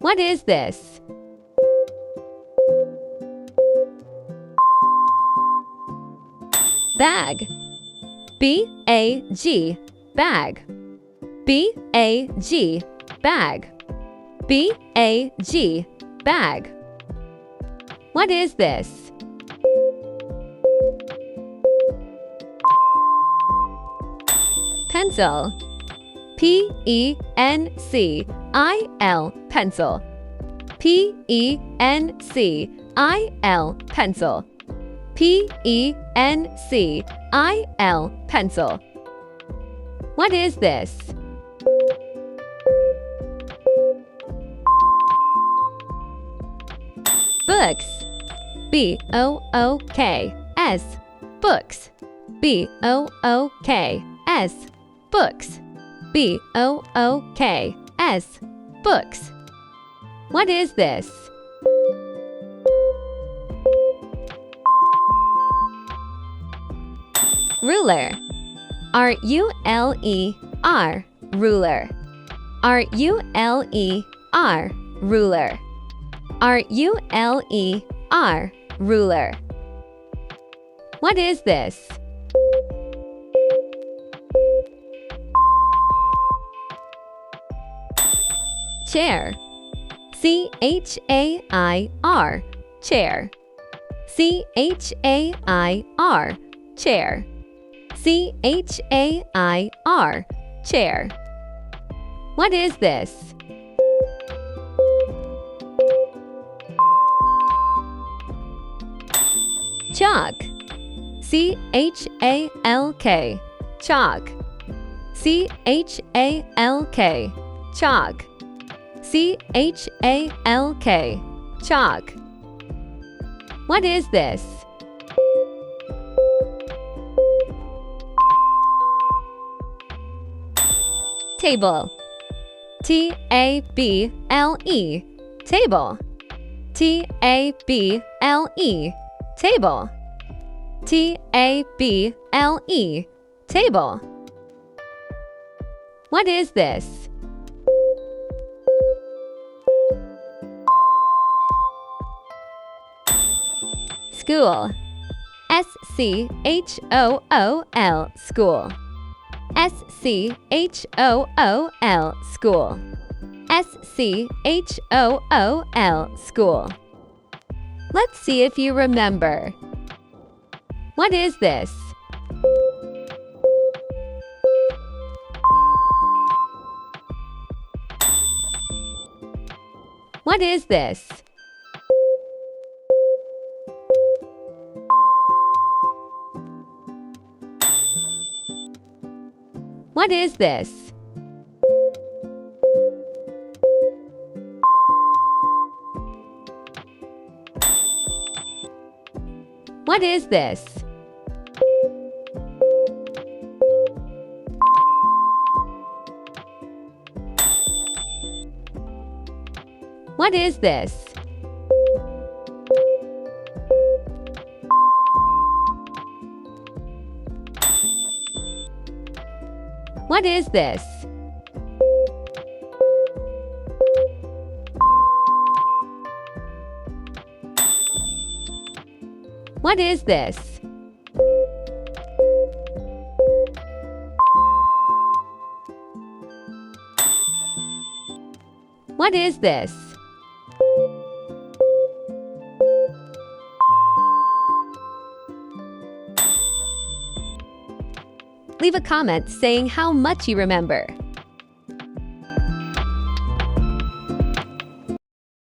What is this? Bag. B-A-G, bag. B-A-G, bag. B-A-G, bag. What is this? Pencil. P-E-N-C-I-L, pencil. P-E-N-C-I-L, pencil. P-E-N-C-I-L, pencil. What is this? Books. B-O-O-K-S, books. B-O-O-K-S, books. B-O-O-K-S, books. What is this? Ruler. R-U-L-E-R, ruler. R-U-L-E-R, ruler. R-U-L-E-R, ruler. What is this? Chair. C-H-A-I-R, chair. C-H-A-I-R, chair. C-H-A-I-R, chair. What is this? Chalk. C-H-A-L-K, chalk. C-H-A-L-K, chalk. C-H-A-L-K, chalk. What is this? Table. T-A-B-L-E, table. T-A-B-L-E, table. T-A-B-L-E, table. What is this? School. S-C-H-O-O-L, school. S-C-H-O-O-L, school. S-C-H-O-O-L, school. Let's see if you remember. What is this? What is this? What is this? What is this? What is this? What is this? What is this? What is this? Leave a comment saying how much you remember.